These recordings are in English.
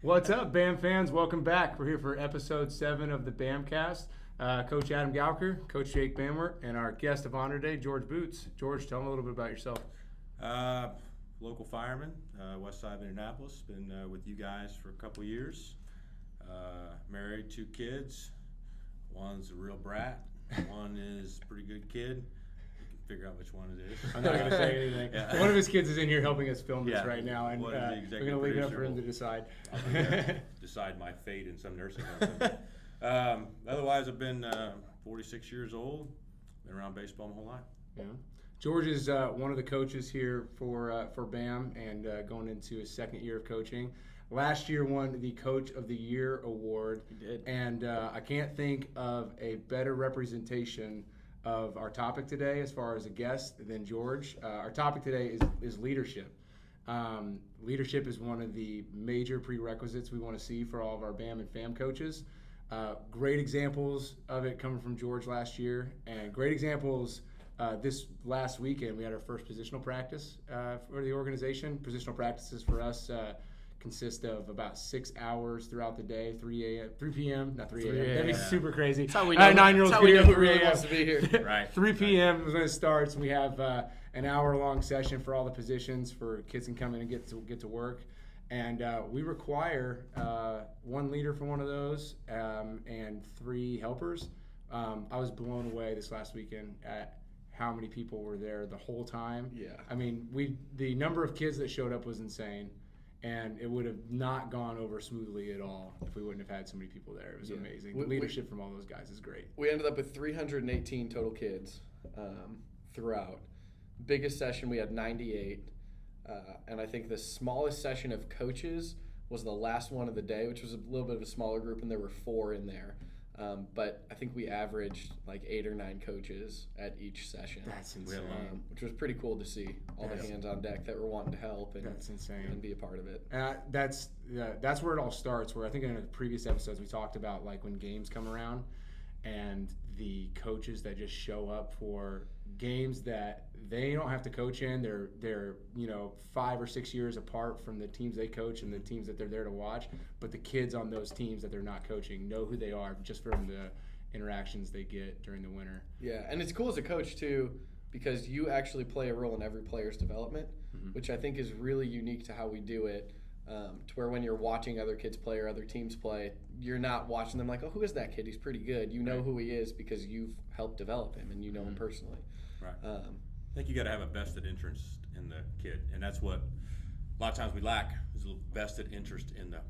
What's up, BAM fans? Welcome back. We're here for episode 7 of the BAMCast. Coach Adam Gowker, Coach Jake Bamwer, and our guest of honor today, George Boots. George, tell them a little bit about yourself. Local fireman, west side of Indianapolis. Been with you guys for a couple years. Married, 2 kids. One's a real brat. One is a pretty good kid. Figure out which one it is. I'm not going to say anything. Yeah. One of his kids is in here helping us film this right now, and we're going to leave it up for him to decide. I'll decide my fate in some nursing home. Otherwise, I've been 46 years old. Been around baseball my whole life. Yeah. George is one of the coaches here for BAM and going into his second year of coaching. Last year won the Coach of the Year award. He did. And I can't think of a better representation of our topic today as far as a guest than George. Our topic today is leadership. Leadership is one of the major prerequisites we want to see for all of our BAM and FAM coaches. Great examples of it coming from George last year, and great examples this last weekend. We had our first positional practice for the organization. Positional practices for us consist of about 6 hours throughout the day, 3 p.m., not 3 a.m. That'd be super crazy. That's how we know, 9-year-olds that's how we know get who up really 3 wants to be here. Right. 3 p.m. is when it starts. We have an hour-long session for all the positions for kids can come in and get to work. And we require 1 leader for one of those and 3 helpers. I was blown away this last weekend at how many people were there the whole time. Yeah. I mean, the number of kids that showed up was insane. And it would have not gone over smoothly at all if we wouldn't have had so many people there. It was amazing. The leadership from all those guys is great. We ended up with 318 total kids throughout. Biggest session, we had 98. And I think the smallest session of coaches was the last one of the day, which was a little bit of a smaller group, and there were 4 in there. But I think we averaged like 8 or 9 coaches at each session. That's insane. Which was pretty cool to see. All the hands on deck that were wanting to help and, that's insane. And be a part of it. That's where it all starts. Where I think in the previous episodes we talked about like when games come around and the coaches that just show up for games that they don't have to coach in. They're 5 or 6 years apart from the teams they coach and the teams that they're there to watch. But the kids on those teams that they're not coaching know who they are just from the interactions they get during the winter. Yeah, and it's cool as a coach too because you actually play a role in every player's development, which I think is really unique to how we do it. To where when you're watching other kids play or other teams play, you're not watching them like, oh, who is that kid? He's pretty good. You know who he is because you've helped develop him and you know him personally. Right. I think you got to have a vested interest in the kid, and that's what a lot of times we lack is a vested interest in the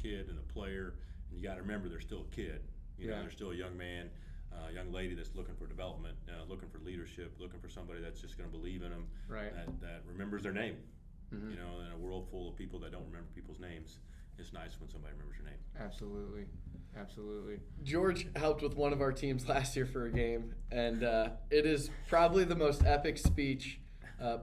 kid and the player. And you got to remember they're still a kid. They're still a young man, a young lady that's looking for development, looking for leadership, looking for somebody that's just going to believe in them, that remembers their name. In a world full of people that don't remember people's names, it's nice when somebody remembers your name. Absolutely. George helped with one of our teams last year for a game, and it is probably the most epic speech,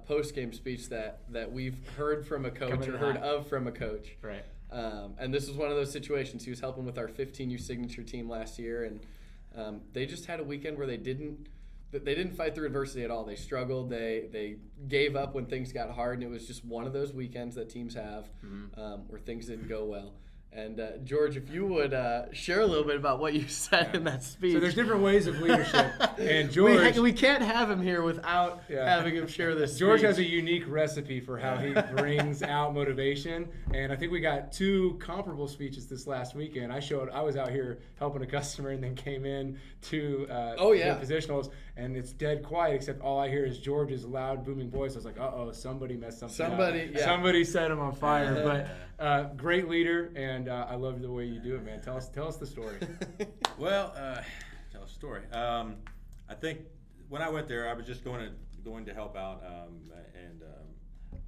post-game speech that we've heard from a coach or heard of from a coach. Right. And this was one of those situations. He was helping with our 15U signature team last year, and they just had a weekend where they didn't fight through adversity at all. They struggled. They gave up when things got hard, and it was just one of those weekends that teams have where things didn't go well. And George, if you would share a little bit about what you said in that speech. So there's different ways of leadership, and George, we can't have him here without having him share this. George speech. has a unique recipe for how he brings out motivation, and I think we got 2 comparable speeches this last weekend. I was out here helping a customer, and then came in to the positionals, and it's dead quiet except all I hear is George's loud booming voice. I was like, uh-oh, somebody messed something up. Somebody set him on fire. But great leader, and I love the way you do it, man. Tell us the story. Well, tell a story. I think when I went there, I was just going to help out, and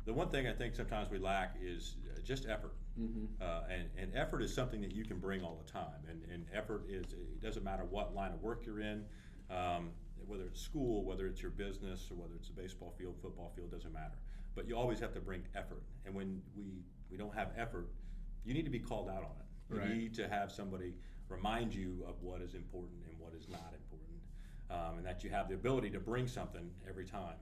the one thing I think sometimes we lack is just effort. And effort is something that you can bring all the time. And effort it doesn't matter what line of work you're in, whether it's school, whether it's your business, or whether it's a baseball field, football field, doesn't matter. But you always have to bring effort. And when we don't have effort, you need to be called out on it. You need to have somebody remind you of what is important and what is not important, and that you have the ability to bring something every time.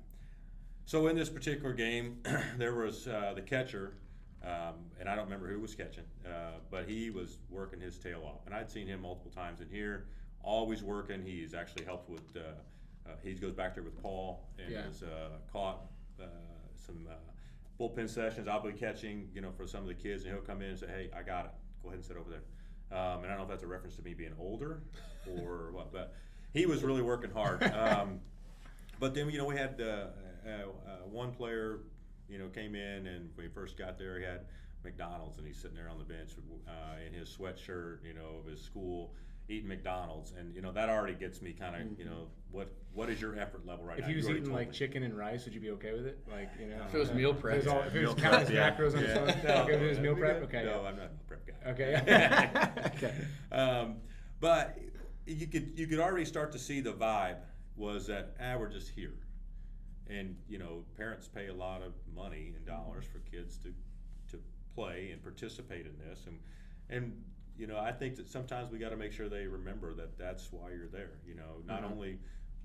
So in this particular game, there was the catcher and I don't remember who was catching, but he was working his tail off. And I'd seen him multiple times in here, always working. He's actually helped with, he goes back there with Paul and has caught some bullpen sessions. I'll be catching, for some of the kids, and he'll come in and say, hey, I got it. Go ahead and sit over there. And I don't know if that's a reference to me being older or what, but he was really working hard. But then, we had one player, came in, and when he first got there, he had McDonald's, and he's sitting there on the bench in his sweatshirt, of his school, eating McDonald's, and that already gets me kind of, what is your effort level right now? If he was eating like chicken and rice, would you be okay with it? Like, if it was meal prep, if it was counting his macros on his phone, if it was meal prep, okay. No, I'm not a meal prep guy. Okay. Okay. But you could already start to see the vibe was that we're just here, and parents pay a lot of money in dollars for kids to play and participate in this, and I think that sometimes we got to make sure they remember that that's why you're there. Not only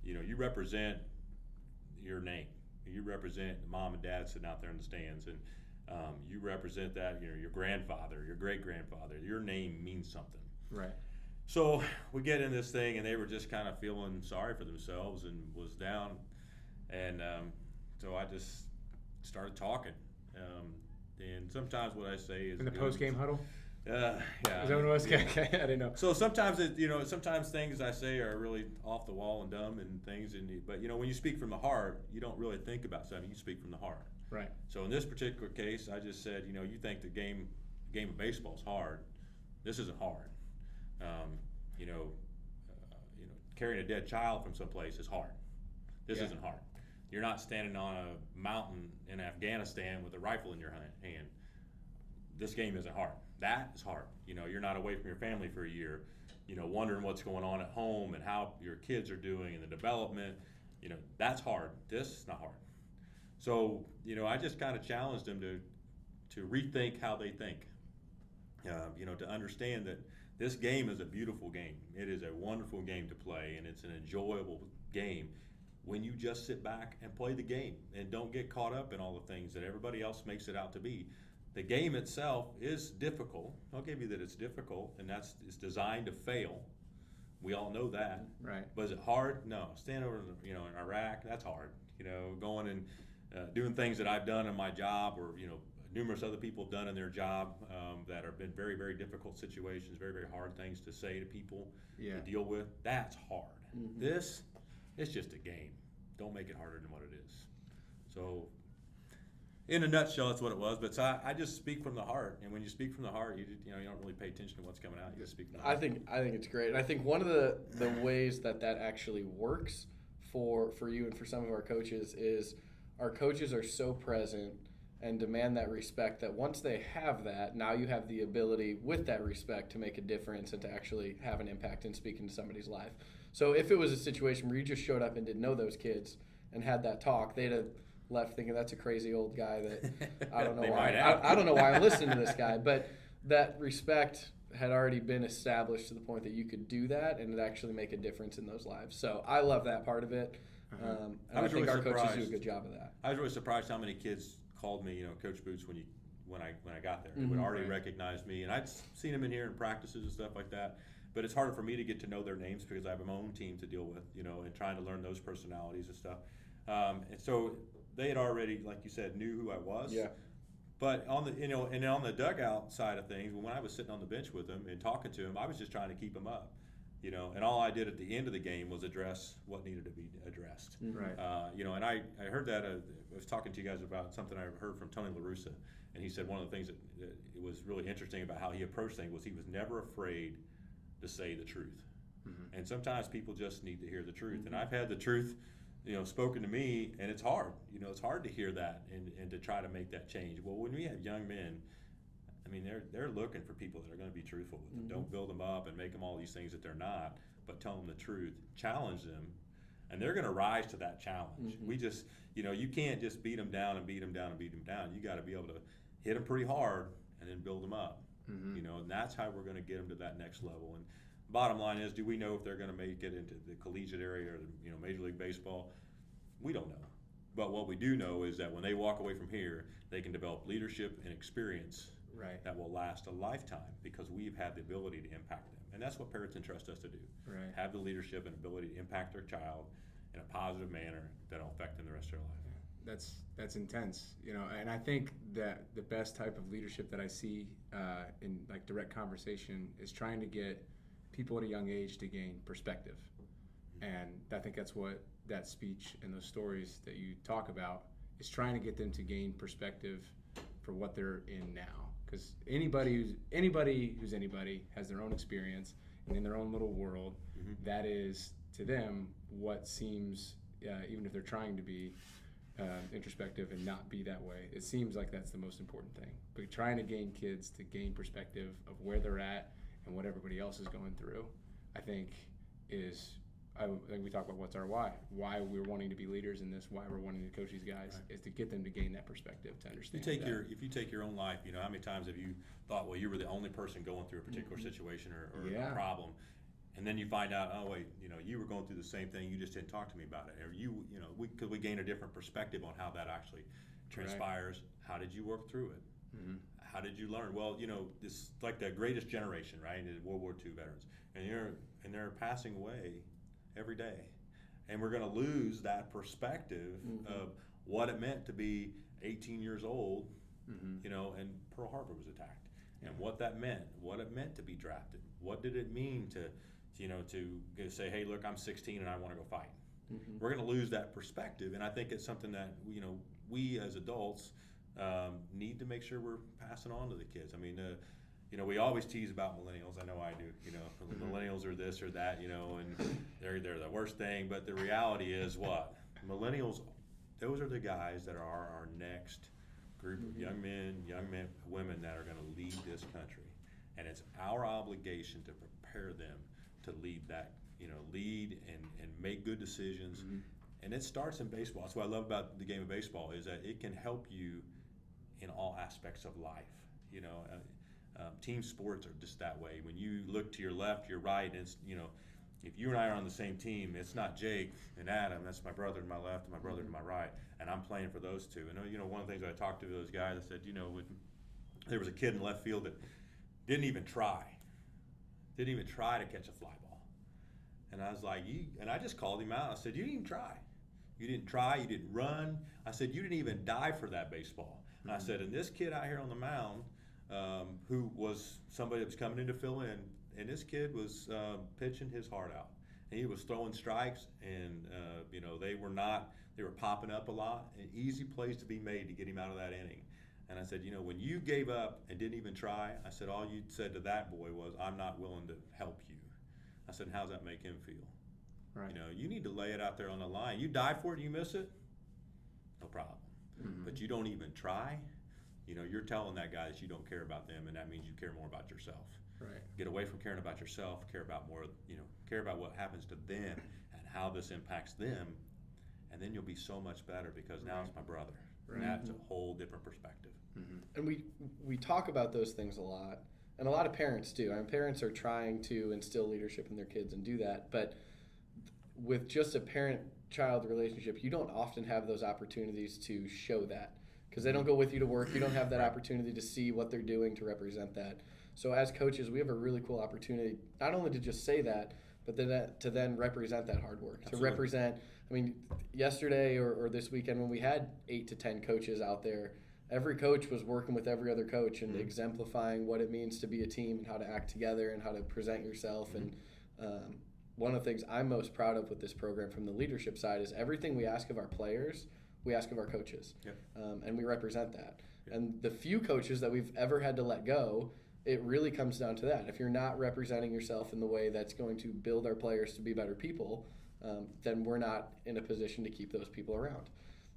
you represent your name, you represent mom and dad sitting out there in the stands, and you represent that your grandfather, your great grandfather. Your name means something. Right. So we get in this thing, and they were just kind of feeling sorry for themselves and was down, and so I just started talking. And sometimes what I say is in the post-game huddle. Yeah. Is that what it was? Yeah. Okay, I didn't know. So sometimes sometimes things I say are really off the wall and dumb and things, but when you speak from the heart, you don't really think about something. You speak from the heart. Right. So in this particular case, I just said, you think the game of baseball is hard. This isn't hard. Carrying a dead child from someplace is hard. This isn't hard. You're not standing on a mountain in Afghanistan with a rifle in your hand. This game isn't hard. That is hard. You're not away from your family for a year, wondering what's going on at home and how your kids are doing and the development. That's hard. This is not hard. So, I just kind of challenged them to rethink how they think. To understand that this game is a beautiful game. It is a wonderful game to play, and it's an enjoyable game when you just sit back and play the game and don't get caught up in all the things that everybody else makes it out to be. The game itself is difficult. I'll give you that it's difficult, and it's designed to fail. We all know that. Right. But is it hard? No. Stand over in Iraq, that's hard. Going and doing things that I've done in my job, or numerous other people have done in their job that have been very, very difficult situations, very, very hard things to say to people, to deal with. That's hard. Mm-hmm. This, it's just a game. Don't make it harder than what it is. So, in a nutshell, that's what it was. But so I just speak from the heart, and when you speak from the heart, you don't really pay attention to what's coming out. You just speak from the heart. I think it's great. And I think one of the ways that actually works for you and for some of our coaches is our coaches are so present and demand that respect that once they have that, now you have the ability with that respect to make a difference and to actually have an impact in speaking to somebody's life. So if it was a situation where you just showed up and didn't know those kids and had that talk, they'd have left thinking that's a crazy old guy that I don't know why I don't know why I'm listening to this guy. But that respect had already been established to the point that you could do that and it actually make a difference in those lives. So I love that part of it. And I think our coaches do a good job of that. I was really surprised how many kids called me, Coach Boots, when I got there. They would already recognize me, and I'd seen them in here in practices and stuff like that. But it's harder for me to get to know their names because I have my own team to deal with, and trying to learn those personalities and stuff. And so they had already, like you said, knew who I was. Yeah. But on the and on the dugout side of things, when I was sitting on the bench with them and talking to them, I was just trying to keep them up. And all I did at the end of the game was address what needed to be addressed. Right. And I heard that, I was talking to you guys about something I heard from Tony La Russa, and he said one of the things that it was really interesting about how he approached things was he was never afraid to say the truth. Mm-hmm. And sometimes people just need to hear the truth. Mm-hmm. And I've had the truth, spoken to me, and it's hard. It's hard to hear that and to try to make that change. Well, when we have young men, I mean, they're looking for people that are going to be truthful with them. Mm-hmm. Don't build them up and make them all these things that they're not, but tell them the truth, challenge them, and they're going to rise to that challenge. Mm-hmm. We just, you can't just beat them down and beat them down and beat them down. You got to be able to hit them pretty hard and then build them up. Mm-hmm. And that's how we're going to get them to that next level. And bottom line is, do we know if they're going to make it into the collegiate area or Major League Baseball? We don't know. But what we do know is that when they walk away from here, they can develop leadership and experience Right. that will last a lifetime because we've had the ability to impact them. And that's what parents entrust us to do. Right. Have the leadership and ability to impact their child in a positive manner that'll affect them the rest of their life. That's intense, and I think that the best type of leadership that I see in like direct conversation is trying to get people at a young age to gain perspective. And I think that's what that speech and those stories that you talk about is trying to get them to gain perspective for what they're in now. Because anybody who's anybody has their own experience and in their own little world, that is to them what seems, even if they're trying to be introspective and not be that way, it seems like that's the most important thing. But trying to gain kids to gain perspective of where they're at and what everybody else is going through, I think I think we talk about what's our why we're wanting to be leaders in this, why we're wanting to coach these guys, is to get them to gain that perspective, to understand. If you take your own life, how many times have you thought, well, you were the only person going through a particular situation or a problem, and then you find out, oh wait, you were going through the same thing, you just didn't talk to me about it, or could we gain a different perspective on how that actually transpires? Right. How did you work through it? Mm-hmm. How did you learn? Well, this like the greatest generation, right? Is World War II veterans, and they're passing away every day, and we're going to lose that perspective of what it meant to be 18 years old, and Pearl Harbor was attacked, and what that meant, what it meant to be drafted, what did it mean to say, hey, look, I'm 16 and I want to go fight. We're going to lose that perspective, and I think it's something that we as adults need to make sure we're passing on to the kids. I mean, we always tease about millennials. I know I do. Millennials are this or that. And they're the worst thing. But the reality is what millennials. Those are the guys that are our next group of young men, women that are going to lead this country, and it's our obligation to prepare them to lead that. Lead and make good decisions. And it starts in baseball. That's what I love about the game of baseball is that it can help you in all aspects of life. Team sports are just that way. When you look to your left, your right, it's, if you and I are on the same team, it's not Jake and Adam, that's my brother to my left and my brother to my right, and I'm playing for those two. And one of the things I talked to those guys, I said, there was a kid in left field that didn't even try to catch a fly ball. And I was like, and I just called him out. I said, you didn't even try. You didn't try, you didn't run. I said, you didn't even die for that baseball. And I said, and this kid out here on the mound, who was somebody that was coming in to fill in, and this kid was pitching his heart out. And he was throwing strikes, and they were popping up a lot, and easy plays to be made to get him out of that inning. And I said, when you gave up and didn't even try, I said, all you said to that boy was, I'm not willing to help you. I said, how's that make him feel? Right. You need to lay it out there on the line. You die for it, you miss it, no problem. But you don't even try, you're telling that guy that you don't care about them, and that means you care more about yourself. Right. Get away from caring about yourself, care about what happens to them and how this impacts them, and then you'll be so much better because now it's my brother. Right. And that's a whole different perspective. And we talk about those things a lot, and a lot of parents do. Parents are trying to instill leadership in their kids and do that, but with just a parent-child relationship, you don't often have those opportunities to show that because they don't go with you to work. You don't have that opportunity to see what they're doing to represent that. So as coaches, we have a really cool opportunity not only to just say that, but to then represent that hard work. Absolutely. To represent, yesterday or this weekend when we had 8 to 10 coaches out there, every coach was working with every other coach and exemplifying what it means to be a team and how to act together and how to present yourself. And one of the things I'm most proud of with this program from the leadership side is everything we ask of our players, we ask of our coaches. Yep. And we represent that. Yep. And the few coaches that we've ever had to let go, it really comes down to that. If you're not representing yourself in the way that's going to build our players to be better people, then we're not in a position to keep those people around.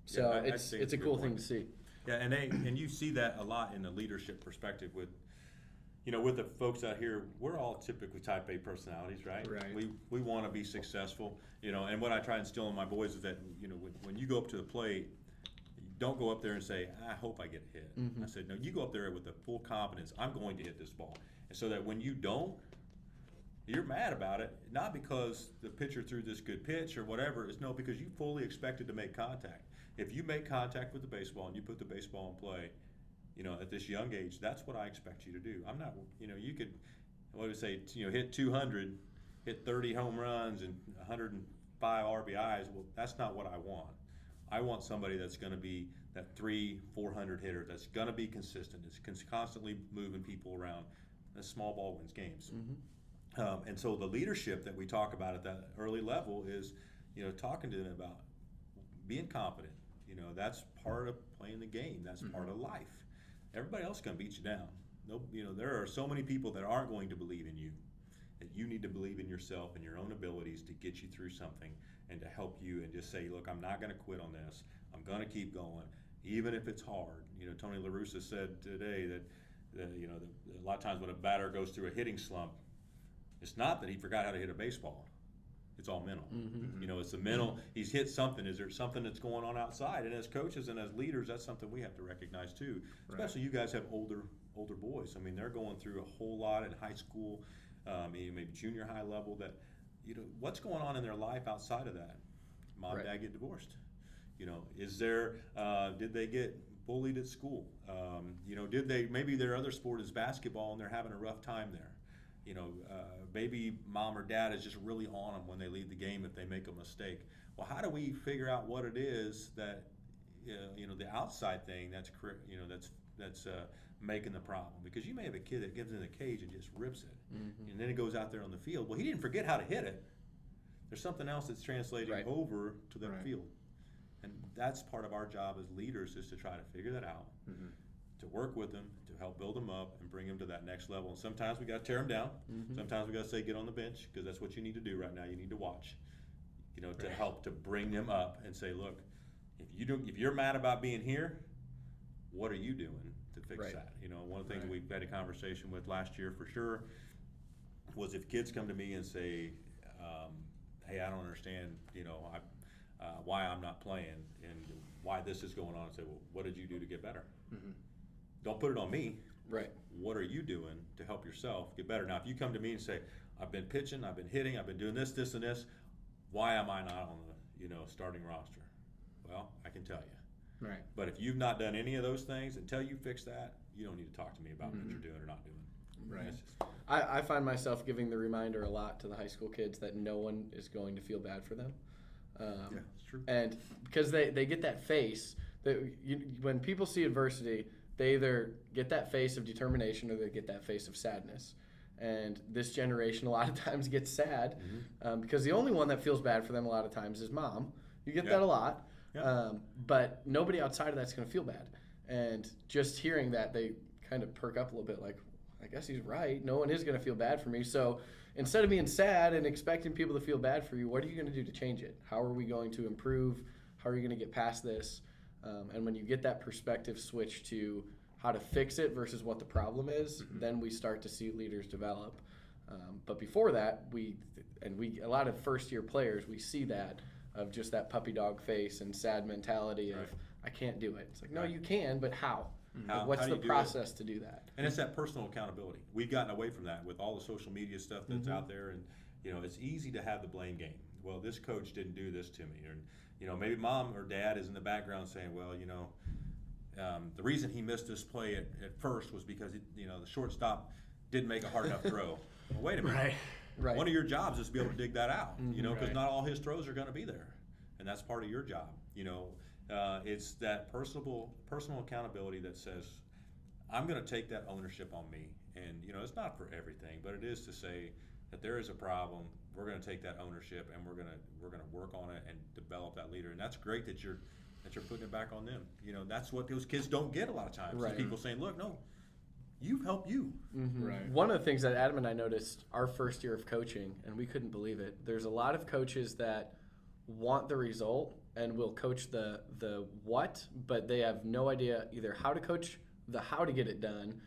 So it's a cool thing to see. Yeah, and you see that a lot in the leadership perspective with the folks out here. We're all typically type A personalities, right? Right. We want to be successful, and what I try to instill in my boys is that, when you go up to the plate, don't go up there and say, I hope I get hit. I said, no, you go up there with the full confidence, I'm going to hit this ball. And so that when you don't, you're mad about it, not because the pitcher threw this good pitch or whatever, it's because you fully expected to make contact. if you make contact with the baseball and you put the baseball in play, at this young age, that's what I expect you to do. I'm not, you could, what do we say, hit 200, hit 30 home runs and 105 RBIs. Well, that's not what I want. I want somebody that's going to be that 300-400 hitter that's going to be consistent, that's constantly moving people around. A small ball wins games. And so the leadership that we talk about at that early level is, talking to them about being confident. That's part of playing the game. That's part of life. Everybody else is going to beat you down. No, there are so many people that aren't going to believe in you. That you need to believe in yourself and your own abilities to get you through something and to help you and just say, look, I'm not going to quit on this. I'm going to keep going, even if it's hard. Tony La Russa said today that a lot of times when a batter goes through a hitting slump, it's not that he forgot how to hit a baseball. It's all mental. It's the mental. He's hit something. Is there something that's going on outside? And as coaches and as leaders, that's something we have to recognize too. Especially you guys have older boys. I mean, they're going through a whole lot in high school, maybe junior high level. That what's going on in their life outside of that? Mom, dad get divorced. Is there? Did they get bullied at school? Did they? Maybe their other sport is basketball and they're having a rough time there. Maybe mom or dad is just really on them when they leave the game if they make a mistake. Well, how do we figure out what it is that, the outside thing that's making the problem? Because you may have a kid that gets in the cage and just rips it, and then it goes out there on the field. Well, he didn't forget how to hit it. There's something else that's translating over to the field. And that's part of our job as leaders is to try to figure that out, to work with them, to help build them up and bring them to that next level. And sometimes we got to tear them down. Sometimes we got to say, get on the bench, because that's what you need to do right now. You need to watch, to help to bring them up and say, look, if you're mad about being here, what are you doing to fix that? One of the things that we've had a conversation with last year for sure was if kids come to me and say, hey, I don't understand, why I'm not playing and why this is going on, and say, well, what did you do to get better? Don't put it on me. What are you doing to help yourself get better? Now, if you come to me and say, I've been pitching, I've been hitting, I've been doing this, this, and this, why am I not on the starting roster? Well, I can tell you. But if you've not done any of those things, until you fix that, you don't need to talk to me about what you're doing or not doing. I find myself giving the reminder a lot to the high school kids that no one is going to feel bad for them. That's true. And because they get that face, when people see adversity, they either get that face of determination or they get that face of sadness. And this generation a lot of times gets sad because the only one that feels bad for them a lot of times is mom. You get that a lot. But nobody outside of that's going to feel bad. And just hearing that, they kind of perk up a little bit like, I guess he's right. No one is going to feel bad for me. So instead of being sad and expecting people to feel bad for you, what are you going to do to change it? How are we going to improve? How are you going to get past this? And when you get that perspective switch to how to fix it versus what the problem is, then we start to see leaders develop. But before that, a lot of first-year players, we see that of just that puppy dog face and sad mentality of, I can't do it. It's like, no, you can, but how? What's the process to do that? And it's that personal accountability. We've gotten away from that with all the social media stuff that's out there, and it's easy to have the blame game. Well, this coach didn't do this to me, or maybe mom or dad is in the background saying, well, the reason he missed this play at first was because the shortstop didn't make a hard enough throw. Well, wait a minute. One of your jobs is to be able to dig that out, because not all his throws are going to be there, and that's part of your job. It's that personal accountability that says, I'm going to take that ownership on me, and it's not for everything, but it is to say that there is a problem. We're going to take that ownership, and we're going to work on it and develop that leader. And that's great that you're putting it back on them. That's what those kids don't get a lot of times. People saying, look, no, you've helped you. One of the things that Adam and I noticed our first year of coaching, and we couldn't believe it, there's a lot of coaches that want the result and will coach the what, but they have no idea either how to coach the how to get it done,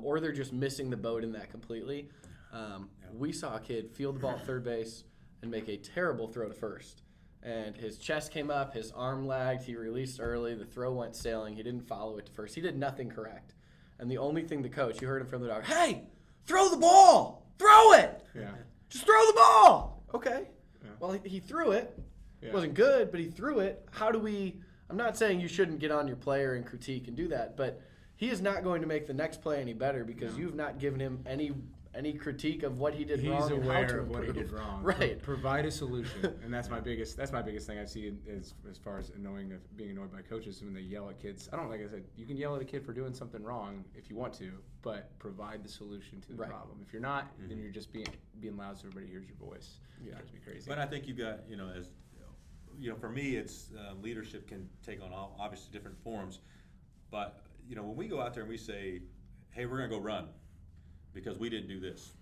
or they're just missing the boat in that completely. We saw a kid field the ball at third base and make a terrible throw to first. And his chest came up, his arm lagged, he released early, the throw went sailing, he didn't follow it to first. He did nothing correct. And the only thing the coach, you heard him from the dog, hey, throw the ball! Throw it! Just throw the ball! Okay. Well, he threw it. It wasn't good, but he threw it. How do we I'm not saying you shouldn't get on your player and critique and do that, but he is not going to make the next play any better because you've not given him any critique of what he did wrong. He's and how aware to of what he improve. did wrong. Right. Provide a solution, and that's my biggest thing I see as far as being annoyed by coaches when they yell at kids. Like I said, you can yell at a kid for doing something wrong if you want to, but provide the solution to the problem. If you're not, then you're just being loud so everybody hears your voice. Yeah, it'd be crazy. But I think you've got, for me, it's leadership can take on obviously different forms. But when we go out there and we say, "Hey, we're going to go run," because we didn't do this,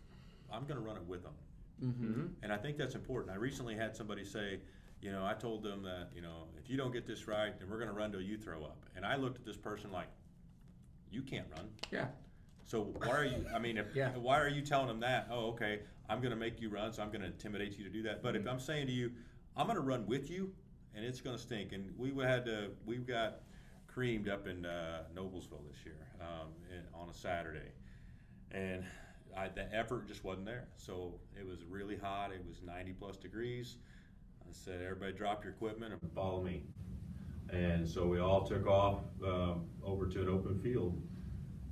I'm going to run it with them. Mm-hmm. And I think that's important. I recently had somebody say, I told them that, if you don't get this right, then we're going to run till you throw up. And I looked at this person like, you can't run. Yeah. So why are you, why are you telling them that? Oh, okay, I'm going to make you run, so I'm going to intimidate you to do that. But if I'm saying to you, I'm going to run with you, and it's going to stink. And we got creamed up in Noblesville this year on a Saturday. And the effort just wasn't there. So it was really hot. It was 90-plus degrees. I said, everybody drop your equipment and follow me. And so we all took off over to an open field.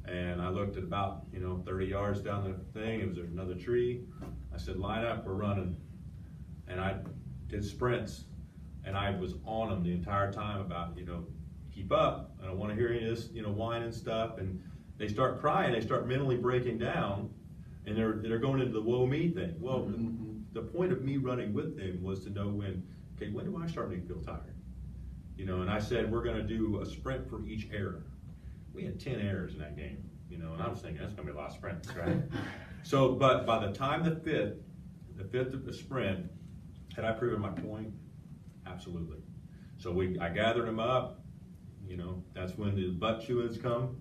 And I looked at about 30 yards down the thing. It was another tree. I said, line up, we're running. And I did sprints. And I was on them the entire time about, keep up. I don't want to hear any of this, whine and stuff. And they start crying. They start mentally breaking down. And they're going into the woe me thing. Well, the point of me running with them was to know when do I start to feel tired? And I said, we're going to do a sprint for each error. We had 10 errors in that game, and I was thinking, that's going to be a lot of sprints, right? So, but by the time the fifth of the sprint, had I proven my point? Absolutely. So I gathered them up, that's when the butt chewings come.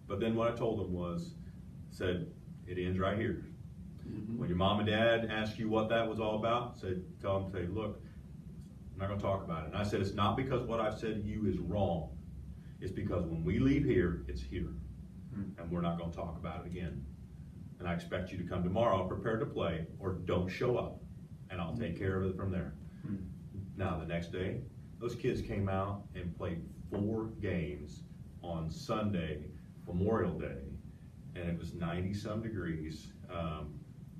But then what I told them said, it ends right here. Mm-hmm. When your mom and dad ask you what that was all about, tell them, look, I'm not going to talk about it. And I said, it's not because what I've said to you is wrong. It's because when we leave here, it's here. Mm-hmm. And we're not going to talk about it again. And I expect you to come tomorrow prepared to play, or don't show up, and I'll take care of it from there. Mm-hmm. Now, the next day, those kids came out and played 4 games on Sunday, Memorial Day, and it was 90-some degrees.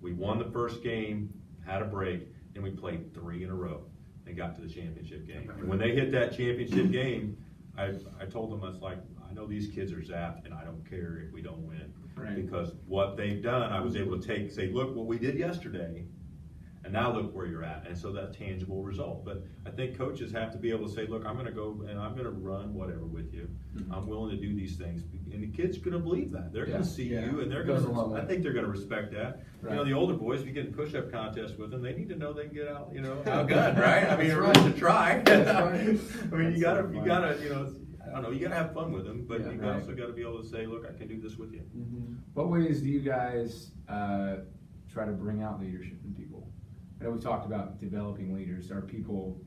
We won the first game, had a break, and we played 3 in a row and got to the championship game. And when they hit that championship game, I told them, I was like, I know these kids are zapped, and I don't care if we don't win. Right. Because what they've done, I was able to say, look what we did yesterday, and now look where you're at. And so that tangible result. But I think coaches have to be able to say, look, I'm going to go and I'm going to run whatever with you. Mm-hmm. I'm willing to do these things. And the kid's going to believe that. They're going to see you, and they're going to, I think they're going to respect that. Right. The older boys, if you get in push-up contests with them, they need to know they can get out, outgunned, right? I mean, you're willing to try. That's right. I mean, you gotta, I don't know, you gotta have fun with them, but you also gotta be able to say, look, I can do this with you. Mm-hmm. What ways do you guys try to bring out leadership in people? I know we talked about developing leaders. Are people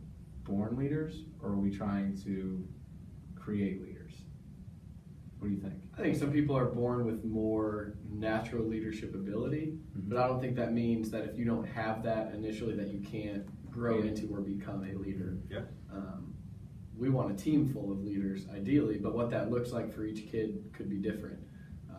born leaders, or are we trying to create leaders? What do you think? I think some people are born with more natural leadership ability, but I don't think that means that if you don't have that initially that you can't grow into or become a leader. Yeah. We want a team full of leaders, ideally, but what that looks like for each kid could be different.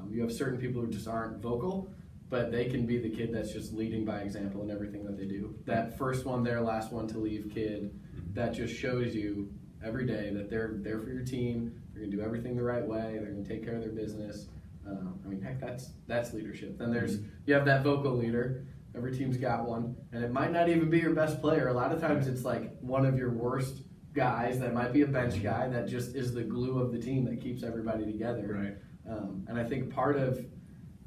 You have certain people who just aren't vocal, but they can be the kid that's just leading by example in everything that they do. That first one there, last one to leave kid, that just shows you every day that they're there for your team, they're going to do everything the right way, they're going to take care of their business. Heck, that's leadership. Then you have that vocal leader. Every team's got one, and it might not even be your best player. A lot of times it's like one of your worst guys that might be a bench guy that just is the glue of the team that keeps everybody together. Right. And I think part of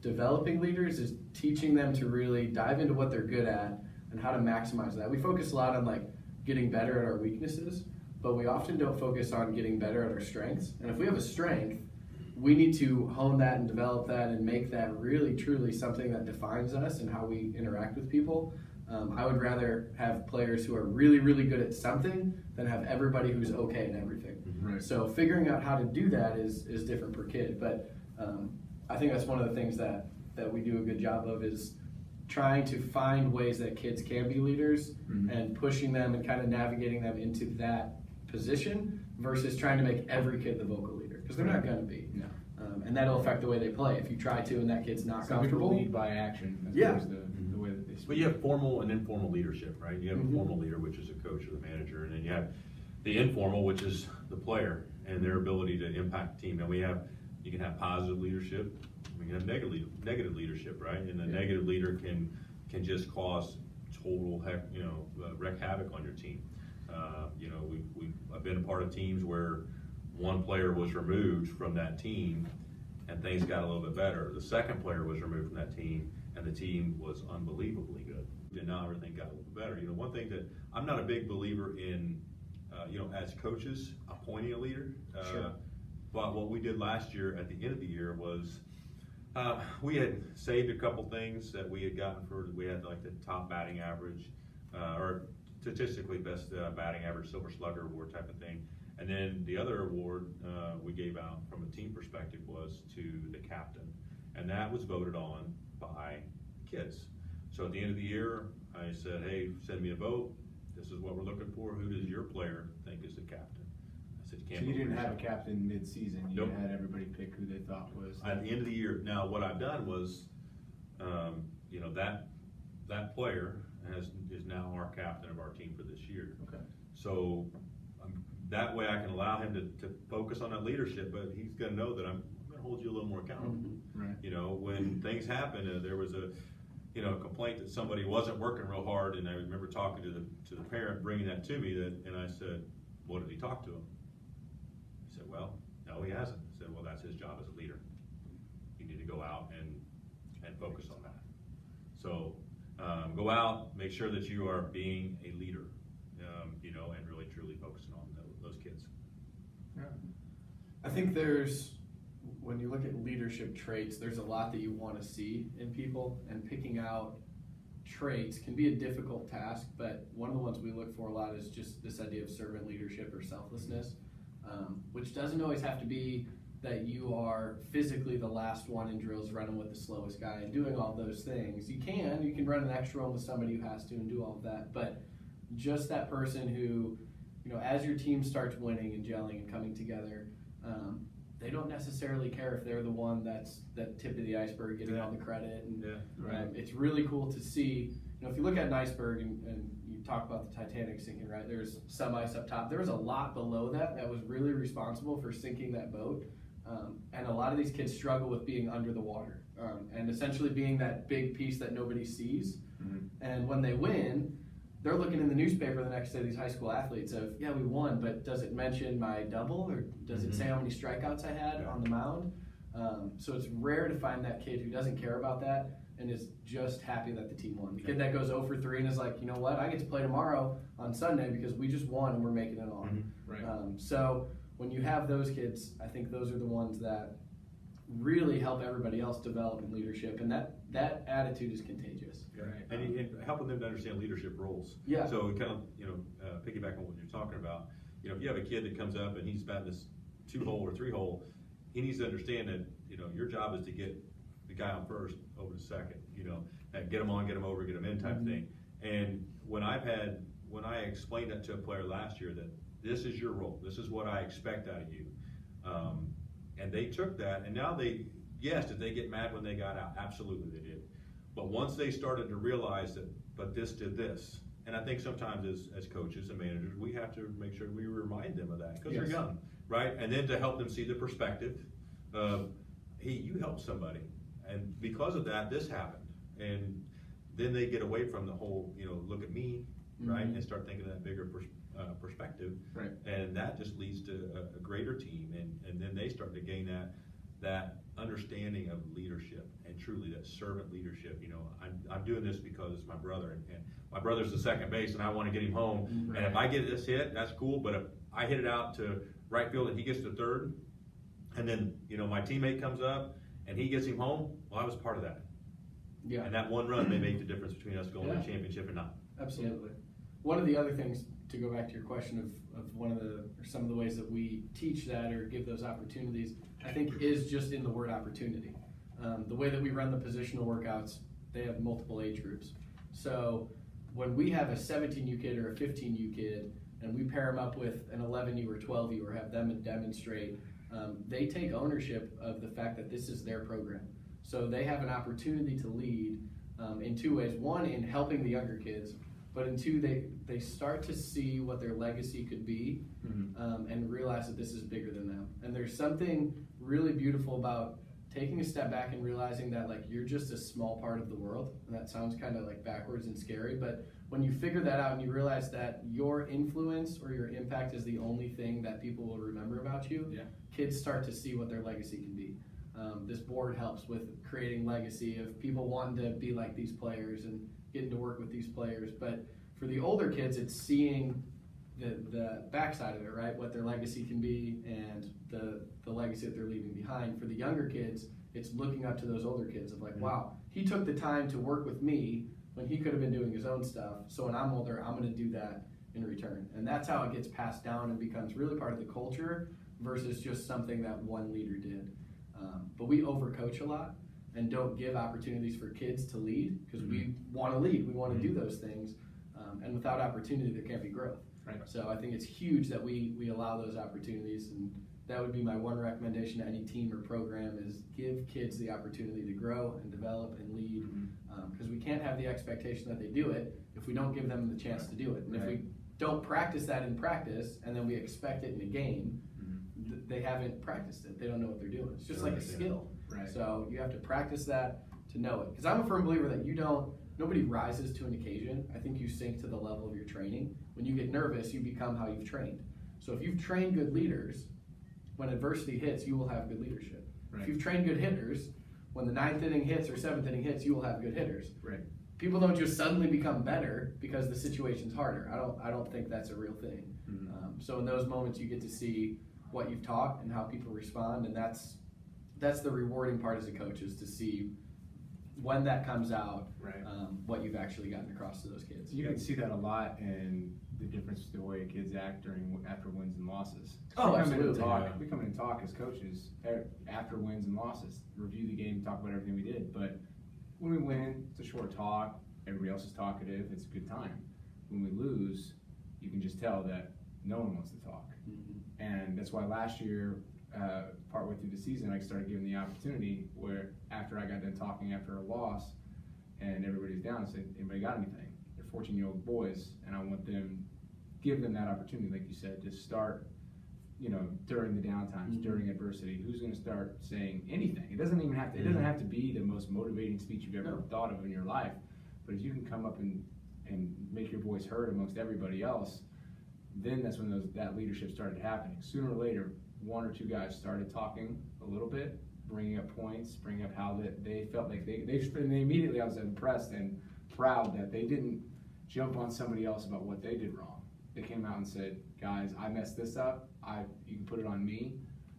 developing leaders is teaching them to really dive into what they're good at and how to maximize that. We focus a lot on getting better at our weaknesses, but we often don't focus on getting better at our strengths. And if we have a strength, we need to hone that and develop that and make that really truly something that defines us and how we interact with people. I would rather have players who are really, really good at something than have everybody who's okay at everything. Right. So figuring out how to do that is different per kid. But I think that's one of the things that we do a good job of is trying to find ways that kids can be leaders and pushing them and kind of navigating them into that position versus trying to make every kid the vocal leader, because they're not going to be. No. And that'll affect the way they play. If you try to and that kid's not Some people comfortable. lead by action as Yeah. opposed to the way that they speak. But you have formal and informal leadership, right? You have Mhm. a formal leader, which is a coach or the manager, and then you have the informal, which is the player and their ability to impact the team. And you can have positive leadership, we can have negative leadership, right? And the negative leader can just cause total wreak havoc on your team. I've been a part of teams where one player was removed from that team and things got a little bit better. The second player was removed from that team and the team was unbelievably good. And now everything got a little bit better. One thing that I'm not a big believer in, as coaches, appointing a leader. Sure. But what we did last year at the end of the year was we had saved a couple things that we had gotten we had like the top batting average, or statistically best batting average, Silver Slugger award type of thing. And then the other award we gave out from a team perspective was to the captain. And that was voted on by kids. So at the end of the year, I said, hey, send me a vote. This is what we're looking for. Who does your player think is the captain? I said, So you didn't have a captain mid-season. You Nope. had everybody pick who they thought was. At the end of the year. Now, what I've done was, that player is now our captain of our team for this year. Okay. So that way I can allow him to focus on that leadership, but he's going to know that I'm going to hold you a little more accountable. Right. When things happen, there was a complaint that somebody wasn't working real hard, and I remember talking to the parent, bringing that to me, and I said, "What did he talk to him?" He said, "Well, no, he hasn't." I said, "Well, that's his job as a leader. You need to go out and focus on that. So go out, make sure that you are being a leader, and really truly focusing on those kids." Yeah. I think when you look at leadership traits, there's a lot that you want to see in people, and picking out traits can be a difficult task, but one of the ones we look for a lot is just this idea of servant leadership or selflessness, which doesn't always have to be that you are physically the last one in drills running with the slowest guy and doing all those things. You can run an extra one with somebody who has to and do all of that, but just that person who, as your team starts winning and gelling and coming together, they don't necessarily care if they're the one that's that tip of the iceberg getting all the credit. And Right. it's really cool to see. If you look at an iceberg and you talk about the Titanic sinking, right? There's some ice up top. There was a lot below that was really responsible for sinking that boat. And a lot of these kids struggle with being under the water and essentially being that big piece that nobody sees. Mm-hmm. And when they win, they're looking in the newspaper the next day, these high school athletes, of, yeah, we won, but does it mention my double, or does it say how many strikeouts I had on the mound? So it's rare to find that kid who doesn't care about that and is just happy that the team won. The kid that goes 0 for 3 and is like, you know what, I get to play tomorrow on Sunday because we just won and we're making it on. Right. So when you have those kids, I think those are the ones that really help everybody else develop in leadership, and that attitude is contagious. Right. And helping them to understand leadership roles. Yeah. So kind of, piggyback on what you're talking about, if you have a kid that comes up and he's batting this 2-hole or 3-hole, he needs to understand that, your job is to get the guy on first over to second, and get him on, get him over, get him in type thing. And when I explained that to a player last year, that this is your role, this is what I expect out of you. And they took that, and now did they get mad when they got out? Absolutely they did. But once they started to realize that, but this did this, and I think sometimes as coaches and managers, we have to make sure we remind them of that, because they're young, right? And then to help them see the perspective of, hey, you helped somebody, and because of that, this happened. And then they get away from the whole, look at me, right? And start thinking of that bigger perspective. Right. And that just leads to a greater team, and then they start to gain that understanding of leadership, and truly that servant leadership. I'm doing this because it's my brother, and my brother's the second base, and I want to get him home. Right. And if I get this hit, that's cool. But if I hit it out to right field and he gets to third, and then my teammate comes up and he gets him home, well, I was part of that. Yeah. And that one run may make the difference between us going to the championship and not. Absolutely. One of the other things, to go back to your question of some of the ways that we teach that or give those opportunities, I think is just in the word opportunity. The way that we run the positional workouts, they have multiple age groups. So when we have a 17U kid or a 15U kid, and we pair them up with an 11U or 12U or have them demonstrate, they take ownership of the fact that this is their program. So they have an opportunity to lead in two ways. One, in helping the younger kids, but in two, they start to see what their legacy could be, and realize that this is bigger than them. And there's something really beautiful about taking a step back and realizing that like you're just a small part of the world. And that sounds kind of like backwards and scary, but when you figure that out and you realize that your influence or your impact is the only thing that people will remember about you, kids start to see what their legacy can be. This board helps with creating legacy of people wanting to be like these players and getting to work with these players. But for the older kids, it's seeing the backside of it, right? What their legacy can be and the legacy that they're leaving behind. For the younger kids, it's looking up to those older kids of like, wow, he took the time to work with me when he could have been doing his own stuff. So when I'm older, I'm going to do that in return. And that's how it gets passed down and becomes really part of the culture versus just something that one leader did. But we overcoach a lot and don't give opportunities for kids to lead because we want to lead. We want to do those things. And without opportunity, there can't be growth. Right. So I think it's huge that we allow those opportunities. And that would be my one recommendation to any team or program is give kids the opportunity to grow and develop and lead. Because we can't have the expectation that they do it if we don't give them the chance to do it. And if we don't practice that in practice and then we expect it in a game, they haven't practiced it. They don't know what they're doing. It's just like a skill. Right. So you have to practice that to know it. Because I'm a firm believer that nobody rises to an occasion. I think you sink to the level of your training. When you get nervous, you become how you've trained. So if you've trained good leaders, when adversity hits, you will have good leadership. Right. If you've trained good hitters, when the 9th inning hits or 7th inning hits, you will have good hitters. Right. People don't just suddenly become better because the situation's harder. I don't think that's a real thing. So in those moments, you get to see what you've taught and how people respond, and that's the rewarding part as a coach is to see when that comes out, what you've actually gotten across to those kids. You can see that a lot in the difference the way kids act after wins and losses. Oh, we absolutely. We come in and talk as coaches after wins and losses, review the game, talk about everything we did. But when we win, it's a short talk. Everybody else is talkative. It's a good time. When we lose, you can just tell that no one wants to talk. And that's why last year, partway through the season, I started giving the opportunity where after I got done talking after a loss and everybody's down, I said, anybody got anything? They're 14-year-old boys, and I want give them that opportunity, like you said, to start, during the downtimes, during adversity. Who's going to start saying anything? It doesn't even have to. It doesn't have to be the most motivating speech you've ever thought of in your life. But if you can come up and make your voice heard amongst everybody else, then that's when that leadership started happening. Sooner or later, one or two guys started talking a little bit, bringing up points, bringing up how they felt like they immediately, I was impressed and proud that they didn't jump on somebody else about what they did wrong. They came out and said, guys, I messed this up. You can put it on me,